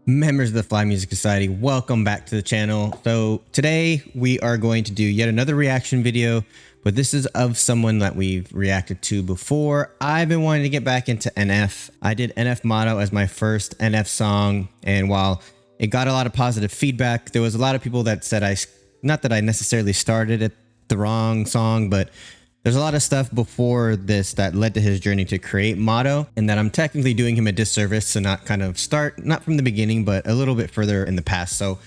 Members of the Fly Music Society, welcome back to the channel. So today we are going to do yet another reaction video, but this is of someone that we've reacted to before. I've been wanting to get back into NF. I did NF Motto as my first NF song, and while it got a lot of positive feedback, there was a lot of people that said not that I necessarily started at the wrong song, but there's a lot of stuff before this that led to his journey to create Motto, and that I'm technically doing him a disservice to not kind of start, not from the beginning, but a little bit further in the past. So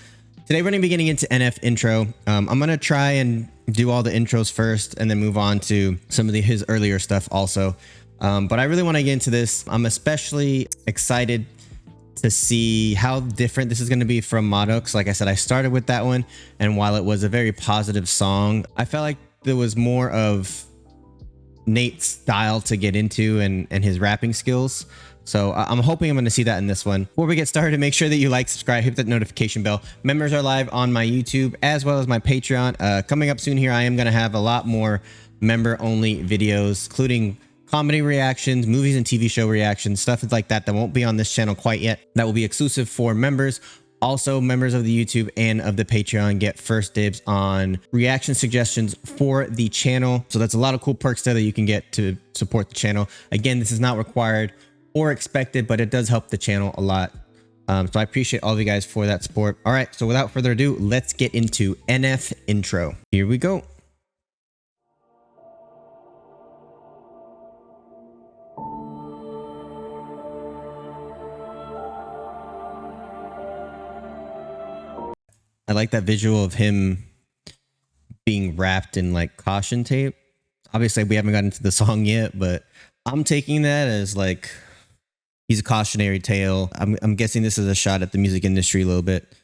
today we're going to be getting into NF intro. I'm going to try and do all the intros first and then move on to some of his earlier stuff also. But I really want to get into this. I'm especially excited to see how different this is going to be from Motto, because like I said, I started with that one, and while it was a very positive song, I felt like there was more of Nate's style to get into and his rapping skills. So I'm hoping I'm going to see that in this one. Before we get started, make sure that you like, subscribe, hit that notification bell. Members are live on my YouTube as well as my Patreon. Coming up soon here, I am going to have a lot more member only videos, including comedy reactions, movies and TV show reactions, stuff like that won't be on this channel quite yet. That will be exclusive for members. Also, members of the YouTube and of the Patreon get first dibs on reaction suggestions for the channel. So that's a lot of cool perks there that you can get to support the channel. Again, this is not required or expected, but it does help the channel a lot. So I appreciate all of you guys for that support. All right, so without further ado, let's get into NF intro. Here we go. I like that visual of him being wrapped in like caution tape. Obviously, we haven't gotten to the song yet, but I'm taking that as like he's a cautionary tale. I'm guessing this is a shot at the music industry a little bit,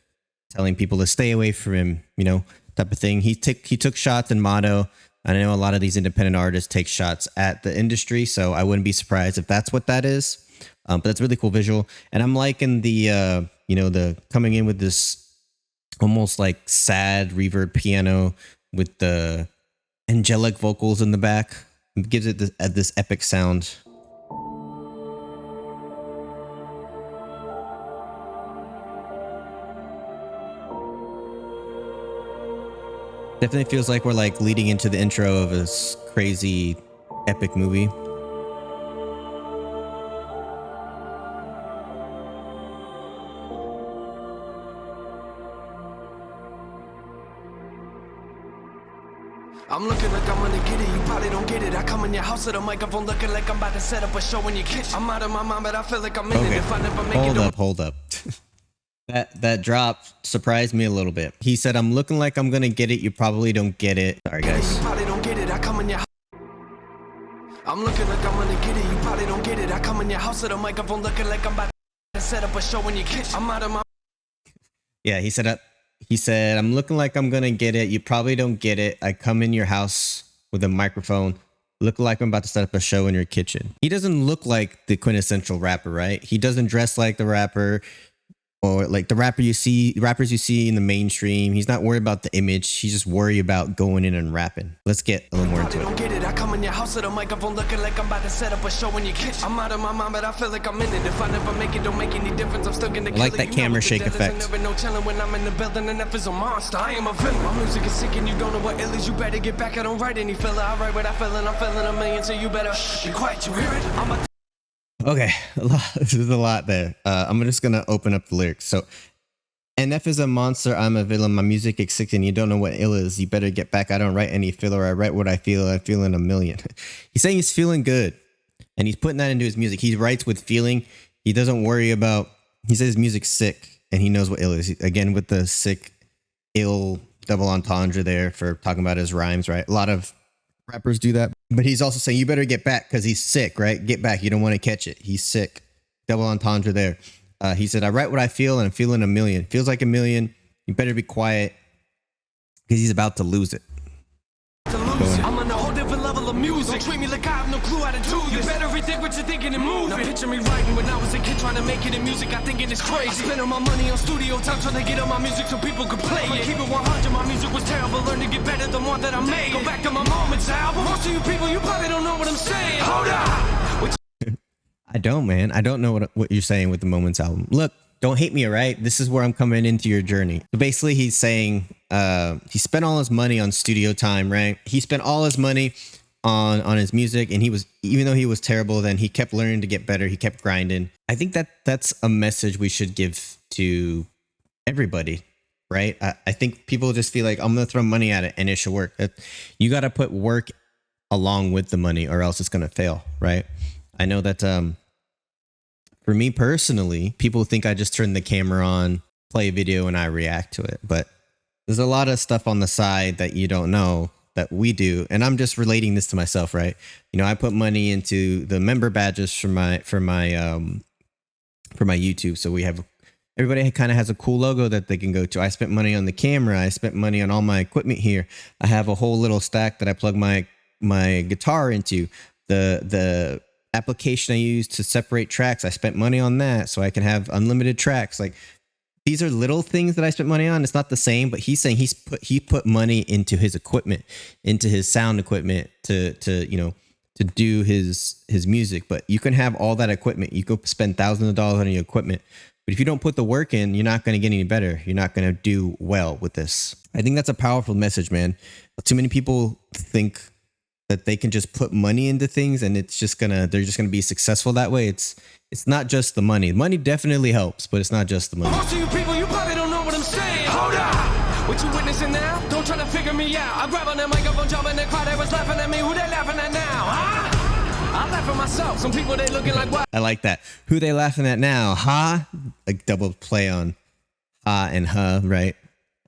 telling people to stay away from him, you know, type of thing. He took shots in Motto. I know a lot of these independent artists take shots at the industry, so I wouldn't be surprised if that's what that is. But that's a really cool visual, and I'm liking the you know, the coming in with this almost like sad reverb piano with the angelic vocals in the back. It gives it this epic sound. Definitely feels like we're like leading into the intro of a crazy epic movie. I'm looking like I'm gonna get it, you probably don't get it. I come in your house with a microphone looking like I'm about to set up a show in your kitchen. I'm out of my mind, but I feel like I'm in it. If I never make it, hold up. That drop surprised me a little bit. He said, I'm looking like I'm gonna get it, you probably don't get it. Sorry guys. You probably don't get it, I come in your house. I'm looking like I'm gonna get it, you probably don't get it. I come in your house with a microphone looking like I'm about to set up a show in your kitchen. I'm out of my... Yeah, he said, I'm looking like I'm gonna get it, you probably don't get it. I come in your house with a microphone, look like I'm about to set up a show in your kitchen. He doesn't look like the quintessential rapper, right? He doesn't dress like the rapper or like the rappers you see in the mainstream. He's not worried about the image. He's just worried about going in and rapping. Let's get a little more into it. Don't get it. I come in your house with a microphone looking like I'm about to set up a show in your kitchen. I'm out of my mind, but I feel like I'm in it. If I never make it, don't make any difference. I'm still gonna kill it. I like that camera shake effect. Never no chilling when I'm in the building, and F is a monster. I am a villain. My music is sick and you don't know what ill is. You better get back. I don't write any filler. I write what I feel, and I'm feeling a million, so you better be quiet. You hear it? Okay, this is a lot there. I'm just gonna open up the lyrics. So, NF is a monster, I'm a villain, my music is sick and you don't know what ill is. You better get back, I don't write any filler, I write what I feel in a million. He's saying he's feeling good, and he's putting that into his music. He writes with feeling. He doesn't worry about, he says his music's sick, and he knows what ill is. Again, with the sick, ill double entendre there for talking about his rhymes, right? A lot of rappers do that. But he's also saying you better get back because he's sick, right? Get back, you don't want to catch it. He's sick. Double entendre there. He said, I write what I feel and I'm feeling a million. Feels like a million. You better be quiet because he's about to lose it. I'm on a whole different level of music. Don't treat me like I have no clue how to do this. You better rethink what you're thinking and move. Now picture me writing when I was a kid trying to make it in music. I thinking it's crazy. I spent all my money on studio time trying to get on my music so people could play it. Keep it 100, my music was terrible. Learn to get better the more that I made. Go back to my Moments album. Most of you people, you probably don't know what I'm saying. Hold up. I don't, man. I don't know what you're saying with the Moments album. Look, don't hate me, all right? This is where I'm coming into your journey. So basically he's saying he spent all his money on studio time, right? He spent all his money on his music, and he was, even though he was terrible, then he kept learning to get better. He kept grinding. I think that's a message we should give to everybody, right? I think people just feel like, I'm gonna throw money at it and it should work. You got to put work along with the money, or else it's gonna fail, right? I know that for me personally, people think I just turn the camera on, play a video, and I react to it, but there's a lot of stuff on the side that you don't know that we do. And I'm just relating this to myself, right? You know, I put money into the member badges for my YouTube. So we have, everybody kind of has a cool logo that they can go to. I spent money on the camera. I spent money on all my equipment here. I have a whole little stack that I plug my guitar into. The application I use to separate tracks, I spent money on that so I can have unlimited tracks. Like, these are little things that I spent money on. It's not the same, but he's saying he put money into his equipment, into his sound equipment to do his music. But you can have all that equipment. You go spend thousands of dollars on your equipment, but if you don't put the work in, you're not going to get any better. You're not going to do well with this. I think that's a powerful message, man. Too many people think that they can just put money into things and they're just gonna be successful that way. It's not just the money. Money definitely helps, but it's not just the money. Most of you people, you probably don't know what I'm saying. Hold up! What you witnessing now? Don't try to figure me out. I grab on that microphone, jump in the crowd, they was laughing at me. Who they laughing at now? Huh? I laugh at myself. Some people, they looking like what? I like that. Who they laughing at now? Huh? Like double play on ha and huh, right?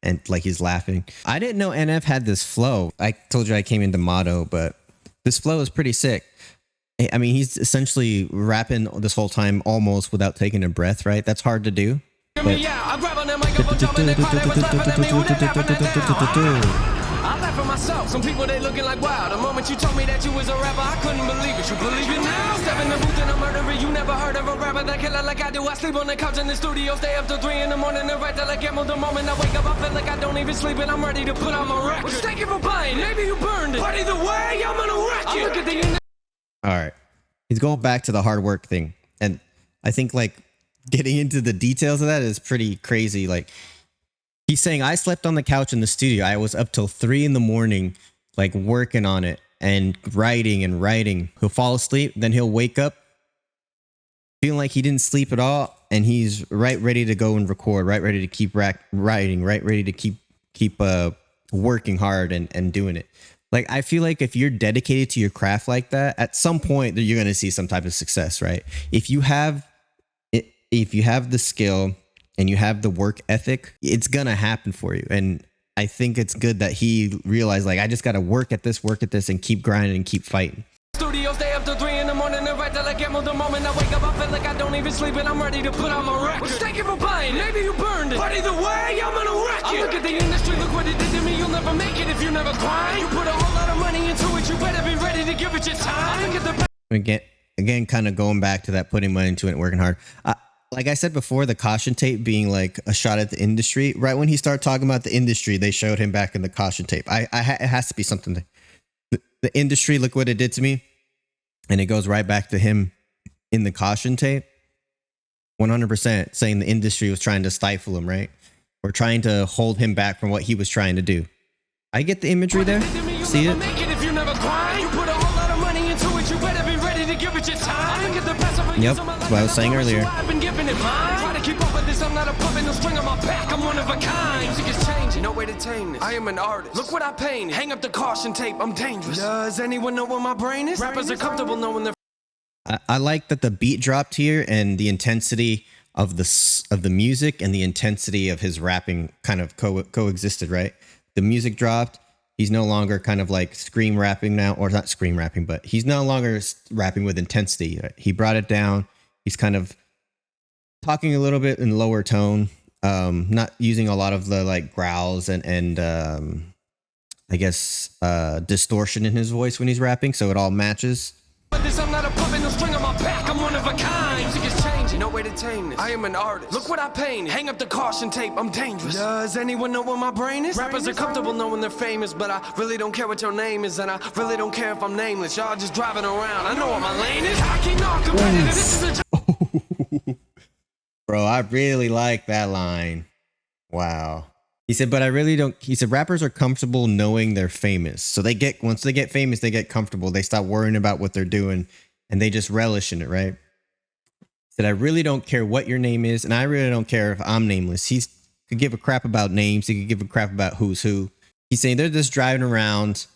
And like he's laughing. I didn't know NF had this flow. I told you I came into Motto, but this flow is pretty sick. I mean, he's essentially rapping this whole time almost without taking a breath, right? That's hard to do. But I laugh at myself. Some people, they looking like wow. The moment you told me that you was a rapper, I couldn't believe it. You believe it now? Step in the booth and I'm murdering. You never heard of a rapper that killer like I do. I sleep on the couch in the studio, stay up till 3 in the morning and write till I get the moment I wake up. I feel like I don't even sleep and I'm ready to put on my record. Well, thank you for buying. Maybe you burned it. But either way, I'm gonna wreck you. I look at the all right, he's going back to the hard work thing, and I think like getting into the details of that is pretty crazy. Like, he's saying, I slept on the couch in the studio. I was up till 3 in the morning, like working on it and writing. He'll fall asleep, then he'll wake up feeling like he didn't sleep at all, and he's right ready to go and record, right ready to keep writing, right ready to keep working hard and doing it. Like, I feel like if you're dedicated to your craft like that, at some point you're going to see some type of success, right? If you have the skill and you have the work ethic, it's going to happen for you. And I think it's good that he realized, like, I just got to work at this, and keep grinding and keep fighting. studio, stay up till 3 in the morning and write till I get the moment I wake up. I feel like I don't even sleep and I'm ready to put on my record. Well, thank you for buying. Maybe you burned it. But either way, I'm gonna wreck you. I look at the industry, look what it did to me. You'll never make it if you never grind. You put a whole lot of money into it, you better be ready to give it your time. I look at the Again, kind of going back to that, putting money into it and working hard. Like I said before, the caution tape being like a shot at the industry. Right when he started talking about the industry, they showed him back in the caution tape. It has to be something. The industry, look what it did to me. And it goes right back to him in the caution tape. 100% saying the industry was trying to stifle him, right? Or trying to hold him back from what he was trying to do. I get the imagery there. See it? Yep, that's what I was saying earlier. I've been giving it mine. Try to keep up with this, I'm not a puppet, no string on my back. I'm one of a kind. Music is changing, no way to tame this. I am an artist. Look what I painted. Hang up the caution tape, I'm dangerous. Does anyone know where my brain is? Rappers are comfortable knowing their. I like that the beat dropped here and the intensity of the music and the intensity of his rapping kind of coexisted, right? The music dropped. He's no longer kind of like scream rapping now, or not scream rapping, but he's no longer rapping with intensity. He brought it down. He's kind of talking a little bit in lower tone, not using a lot of the like growls and I guess distortion in his voice when he's rapping, so it all matches. I'm not a puppet, no string on my back. I'm one of a kind. Music is changing, no way to tame this. I am an artist. Look what I painted. Hang up the caution tape, I'm dangerous. Does anyone know where my brain is? Rappers are comfortable knowing they're famous, but I really don't care what your name is, and I really don't care if I'm nameless. Y'all just driving around. I know what my lane is. I keep not competitive. This is a Bro, I really like that line. Wow. He said, but I really don't. He said, rappers are comfortable knowing they're famous. So once they get famous, they get comfortable. They stop worrying about what they're doing and they just relish in it, right? He said, I really don't care what your name is. And I really don't care if I'm nameless. He could give a crap about names. He could give a crap about who's who. He's saying they're just driving around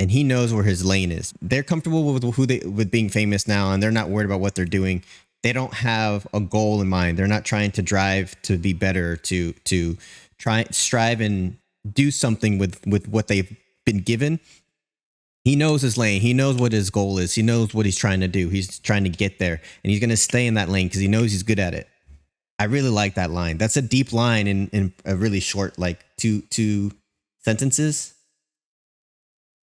and he knows where his lane is. They're comfortable with being famous now and they're not worried about what they're doing. They don't have a goal in mind. They're not trying to drive to be better, to strive and do something with what they've been given. He knows his lane. He knows what his goal is. He knows what he's trying to do. He's trying to get there and he's going to stay in that lane because he knows he's good at it. I really like that line. That's a deep line in a really short, like two sentences.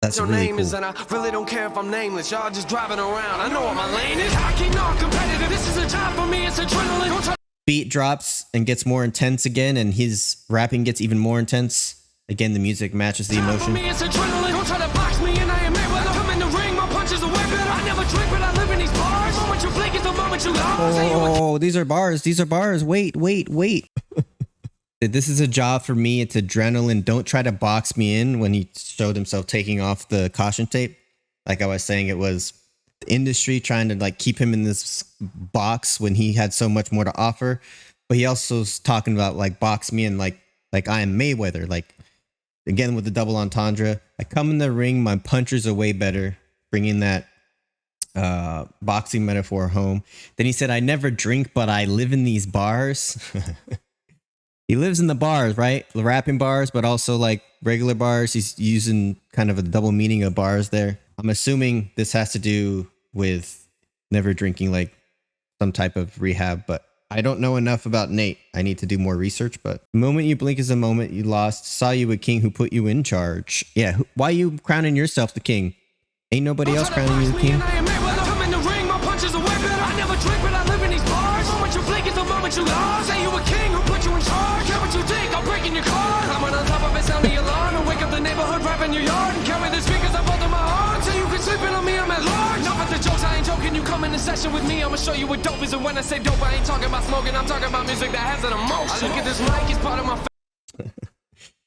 That's your really name cool. is, and I really don't care if I'm nameless. Y'all just driving around. I know what my lane is. Hockey, not competitive. This is a job for me. It's adrenaline. Don't try. Beat drops and gets more intense again, and his rapping gets even more intense. Again, the music matches the emotion. Me, it's adrenaline. Don't try to box me in. I am made when I come in the ring. My punches are way better. I never drink, but I live in these bars. The moment you blink is the moment you lose. Oh, these are bars. These are bars. Wait. This is a job for me. It's adrenaline. Don't try to box me in. When he showed himself taking off the caution tape, like I was saying, it was the industry trying to like keep him in this box when he had so much more to offer. But he also was talking about like box me in, like I am Mayweather. Like again with the double entendre. I come in the ring, my punches are way better, bringing that boxing metaphor home. Then he said, I never drink, but I live in these bars. He lives in the bars, right? The rapping bars, but also like regular bars. He's using kind of a double meaning of bars there. I'm assuming this has to do with never drinking, like some type of rehab, but I don't know enough about Nate. I need to do more research, but the moment you blink is the moment you lost. Saw you a king who put you in charge. Yeah, why you crowning yourself the king? Ain't nobody else crowning you the king. You lost. Say you a king who put you in charge. Care what you think, I'm breaking your car. Climbing on top of it, sound the alarm. And wake up the neighborhood, rap in your yard. And carry the speakers up under my arm. So you can sleep in on me, I'm at large. Not with the jokes, I ain't joking. You come in the session with me, I'ma show you what dope is. And when I say dope, I ain't talking about smoking. I'm talking about music that has an emotion. I look at this mic, it's part of my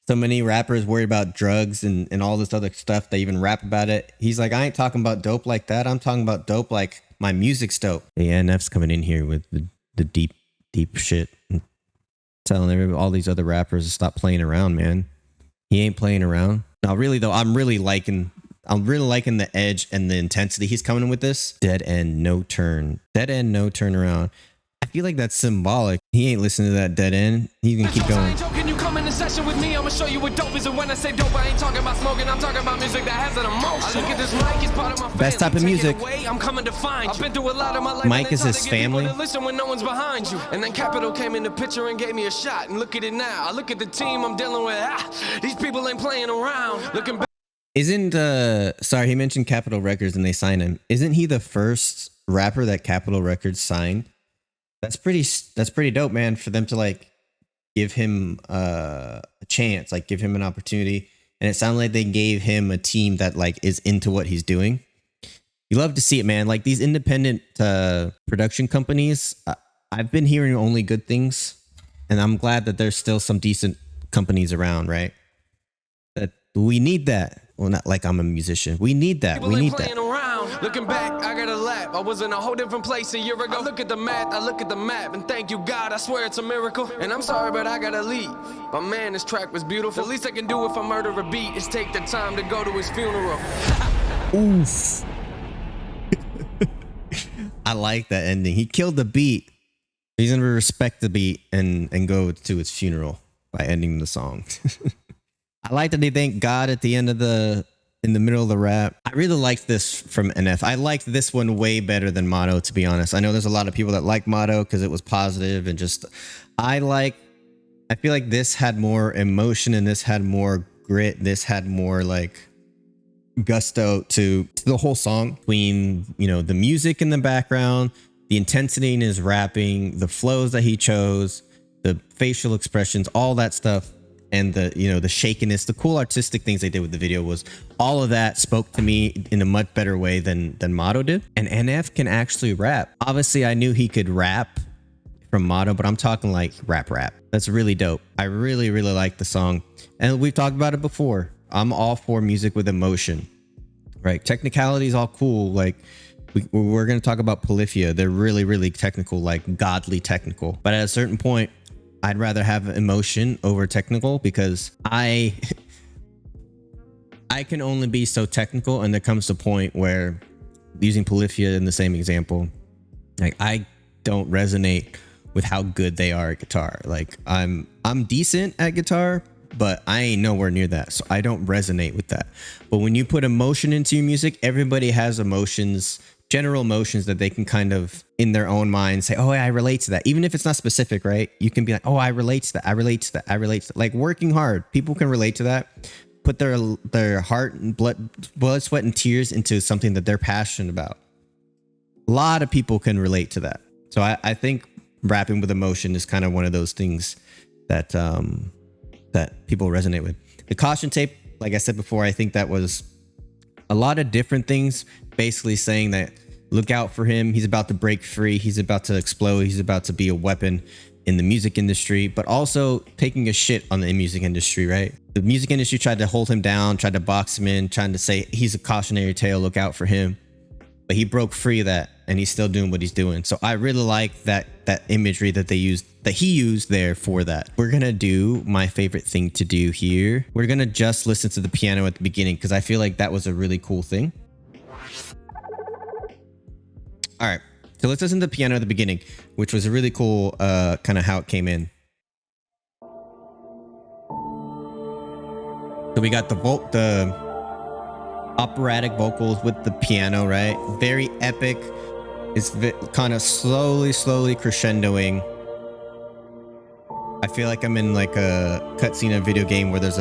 So many rappers worry about drugs and all this other stuff. They even rap about it. He's like, I ain't talking about dope like that. I'm talking about dope like my music's dope. The NF's coming in here with the deep shit and telling everybody, all these other rappers to stop playing around, man. He ain't playing around. Now, really though, I'm really liking the edge and the intensity he's coming in with this. Dead end, no turn. Dead end, no turn around. I feel like that's symbolic. He ain't listening to that dead end. He's gonna keep going. You come in the session with me, I'ma show you what dope is. And when I say dope, I ain't talking about smoking. I'm talking about music that has an emotion. I look at this mic, it's part of my family. Best type of music. I'm coming to find you. I've been through a lot of my life. Mike is his family. Listen when no one's behind you. And then Capital came in the picture and gave me a shot. And look at it now. I look at the team I'm dealing with. These people ain't playing around. Looking back. Isn't sorry, he mentioned Capitol Records and they signed him. Isn't he the first rapper that Capitol Records signed? That's pretty dope, man, for them to like give him a chance, like give him an opportunity. And it sounded like they gave him a team that like is into what he's doing. You love to see it, man. Like these independent production companies, I've been hearing only good things, and I'm glad that there's still some decent companies around, right? That we need that. Well, not like I'm a musician. We need that. We need that. Looking back, I got a lap. I was in a whole different place a year ago. I look at the math, I look at the map, and thank you, God, I swear it's a miracle. And I'm sorry, but I gotta leave. But man, this track was beautiful. The least I can do if I murder a beat is take the time to go to his funeral. Oof. I like that ending. He killed the beat. He's gonna respect the beat and go to his funeral by ending the song. I like that they thank God at the end of in the middle of the rap. I really liked this from NF. I liked this one way better than Motto, to be honest. I know there's a lot of people that like Motto because it was positive and just, I feel like this had more emotion and this had more grit. This had more like gusto to the whole song, between, you know, the music in the background, the intensity in his rapping, the flows that he chose, the facial expressions, all that stuff. and the, you know, the shakiness, the cool artistic things they did with the video, was all of that spoke to me in a much better way than Motto did. And NF can actually rap. Obviously I knew he could rap from Motto, but I'm talking like rap. That's really dope. I really like the song, and we've talked about it before. I'm all for music with emotion, right? Technicality is all cool. Like we're going to talk about Polyphia. They're really technical, like godly technical. But at a certain point, I'd rather have emotion over technical, because I can only be so technical. And there comes a point where, using Polyphia in the same example, like I don't resonate with how good they are at guitar. Like I'm decent at guitar, but I ain't nowhere near that. So I don't resonate with that. But when you put emotion into your music, everybody has emotions, general emotions that they can kind of in their own mind say, oh, I relate to that. Even if it's not specific, right? You can be like, oh, I relate to that. I relate to that. I relate to that. Like working hard. People can relate to that. Put their heart and blood, sweat, and tears into something that they're passionate about. A lot of people can relate to that. So I think rapping with emotion is kind of one of those things that that people resonate with. The caution tape, like I said before, I think that was a lot of different things, basically saying that look out for him. He's about to break free. He's about to explode. He's about to be a weapon in the music industry, but also taking a shit on the music industry, right? The music industry tried to hold him down, tried to box him in, trying to say he's a cautionary tale, look out for him. But he broke free of that, and he's still doing what he's doing. So I really like that imagery that they used, that he used there for that. We're gonna do my favorite thing to do here. We're gonna just listen to the piano at the beginning, because I feel like that was a really cool thing. All right, so let's listen to the piano at the beginning, which was a really cool kind of how it came in. So we got the operatic vocals with the piano, right? Very epic. It's kind of slowly crescendoing. I feel like I'm in like a cutscene in a video game where there's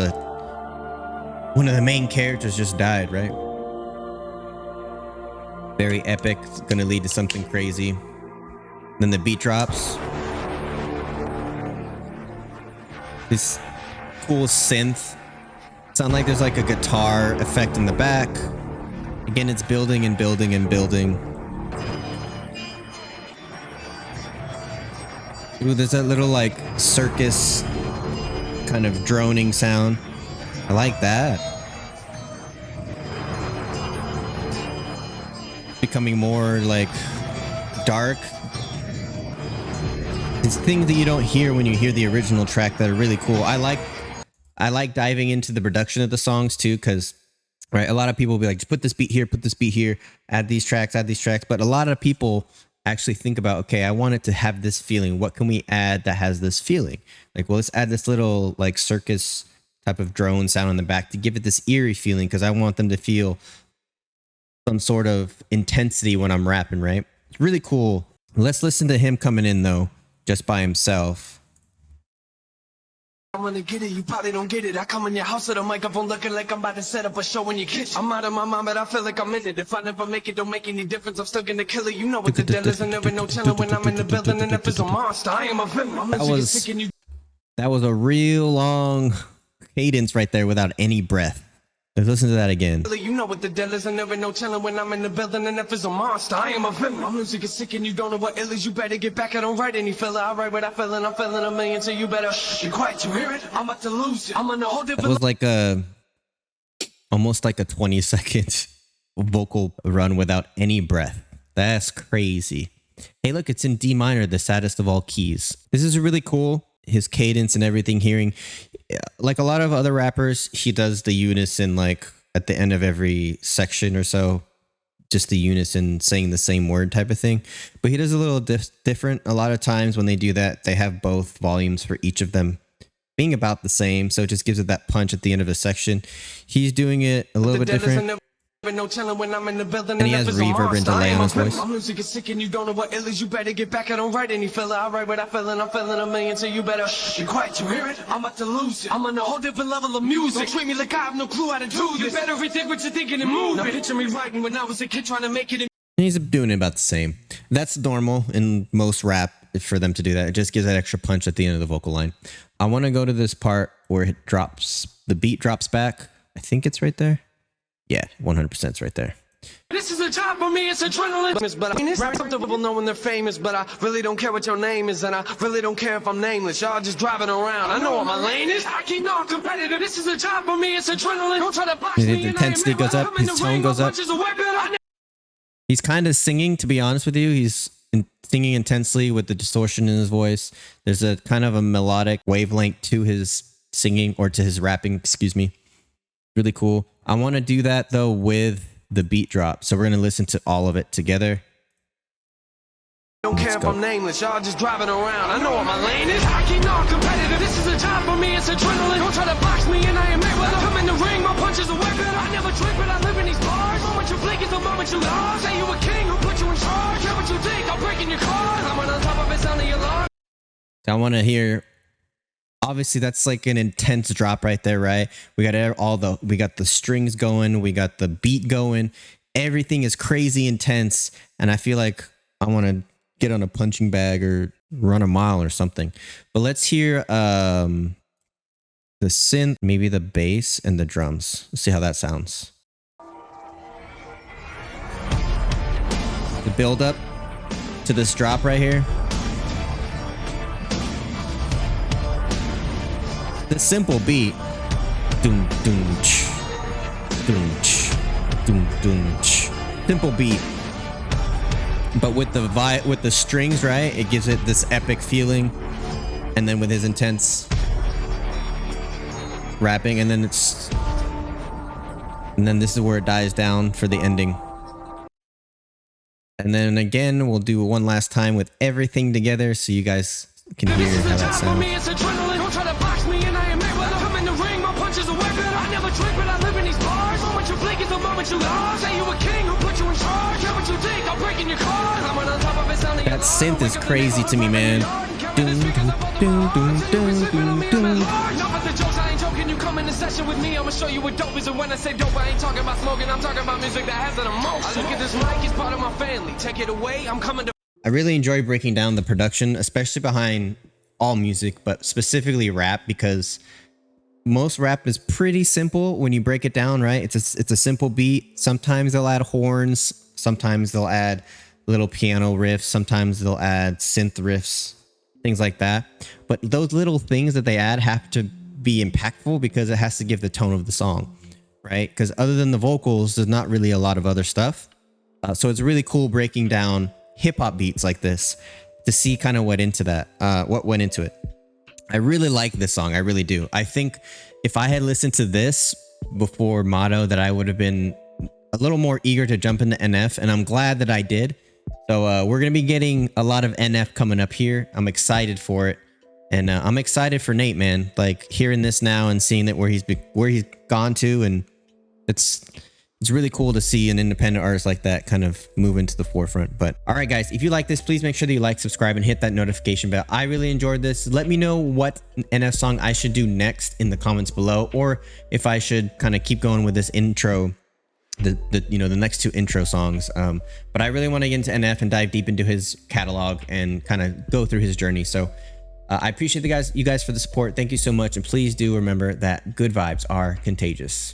one of the main characters just died, right? Very epic. It's gonna lead to something crazy. Then the beat drops. This cool synth. Sound like there's like a guitar effect in the back. Again, it's building and building and building. Ooh, there's that little like circus kind of droning sound. I like that. Becoming more like dark. It's things that you don't hear when you hear the original track that are really cool. I like diving into the production of the songs too, because right, a lot of people will be like, just put this beat here, add these tracks, but a lot of people actually think about, okay, I want it to have this feeling. What can we add that has this feeling? Like, well, let's add this little like circus type of drone sound in the back to give it this eerie feeling, because I want them to feel some sort of intensity when I'm rapping, right? It's really cool. Let's listen to him coming in though, just by himself. I'm gonna get it, you probably don't get it. I come in your house with a microphone looking like I'm about to set up a show in your kitchen. I'm out of my mind, but I feel like I'm in it. If I never make it, don't make any difference. I'm still gonna kill it. You know what the deal is, and there ain't no telling when I'm in the building. And if it's a monster, I am a villain. I'm That was a real long cadence right there without any breath. Let's listen to that again. You know what the deal is, and there ain't no telling when I'm in the building. And if it's a monster, I am a villain. My music is sick and you don't know what ill is. You better get back. I don't write any filler. I write what I feel, and I'm feeling a million. So you better be quiet. You hear it? I'm about to lose it. I'm on a whole different. That was like almost like a 20-second vocal run without any breath. That's crazy. Hey, look, it's in D minor, the saddest of all keys. This is really cool. His cadence and everything, hearing like a lot of other rappers, he does the unison like at the end of every section or so, just the unison saying the same word type of thing. But he does a little different. A lot of times when they do that, they have both volumes for each of them being about the same, so it just gives it that punch at the end of a section. He's doing it a little bit different. No telling when I'm in the building, and he has reverb and delay on his voice. My music is sick and you don't know what ill is. You better get back. I don't write any filler. I write what I feel, and I'm feeling a million. So you better be quiet. You hear it? I'm about to lose it. I'm on a whole different level of music. Don't treat me like I have no clue how to do this. You better rethink what you're thinking and move. Now picture me writing when I was a kid trying to make it. He's doing it about the same. That's normal in most rap for them to do that. It just gives that extra punch at the end of the vocal line. I want to go to this part where it drops, the beat drops back. I think it's right there. Yeah, 100% it's right there. This is a job for me, it's adrenaline. But I mean, it's comfortable knowing they're famous, but I really don't care what your name is, and I really don't care if I'm nameless. Y'all just driving around. I know what my lane is. I keep non competitive. This is a job for me, it's adrenaline. Don't try to box me. The intensity goes up, his tone goes up. He's kind of singing, to be honest with you. He's singing intensely with the distortion in his voice. There's a kind of a melodic wavelength to his singing, or to his rapping, excuse me. Really cool. I want to do that though with the beat drop. So we're going to listen to all of it together. Don't care if I'm nameless, y'all just driving around. I know what my lane is. I keep non competitive. This is a job for me, it's adrenaline. Don't try to box me and I am Mayweather. Come in the ring, my punches are way better. I never drink, but I live in these bars. The moment you blink is the moment you lost. Say you a king, who put you in charge? Care what you think, I'm breaking your car. I'm on top of it, sounding your alarm. So I want to hear, obviously that's like an intense drop right there, right? We got we got the strings going, we got the beat going. Everything is crazy intense, and I feel like I want to get on a punching bag or run a mile or something. But let's hear the synth, maybe the bass and the drums. Let's see how that sounds. The build up to this drop right here. The simple beat. Doom doom ch. Doom ch. Doom doom ch. Simple beat. But with the strings, right? It gives it this epic feeling. And then with his intense rapping, and then this is where it dies down for the ending. And then again, we'll do one last time with everything together so you guys can hear how that sounds. That synth is crazy to me, man. Doom, doom, doom, doom, doom, doom, doom. You come in the session with me, I'ma show you what dope is. And when I say dope, I ain't talking about smoking, I'm talking about music that has an emotion. Look at this mic, it's part of my family. Take it away, I'm coming to. I really enjoy breaking down the production, especially behind all music, but specifically rap, because most rap is pretty simple when you break it down, right? It's a simple beat. Sometimes they'll add horns, sometimes they'll add little piano riffs, sometimes they'll add synth riffs, things like that. But those little things that they add have to be impactful because it has to give the tone of the song, right? Because other than the vocals, there's not really a lot of other stuff. So it's really cool breaking down hip-hop beats like this to see kind of what went into it. I really like this song. I really do. I think if I had listened to this before Motto, that I would have been a little more eager to jump into NF, and I'm glad that I did. So we're going to be getting a lot of NF coming up here. I'm excited for it. And I'm excited for Nate, man. Like hearing this now and seeing that where he's gone to, and it's really cool to see an independent artist like that kind of move into the forefront. But all right, guys, if you like this, please make sure that you like, subscribe, and hit that notification bell. I really enjoyed this. Let me know what NF song I should do next in the comments below, or if I should kind of keep going with this intro, the next two intro songs. But I really want to get into NF and dive deep into his catalog and kind of go through his journey. So I appreciate you guys for the support. Thank you so much. And please do remember that good vibes are contagious.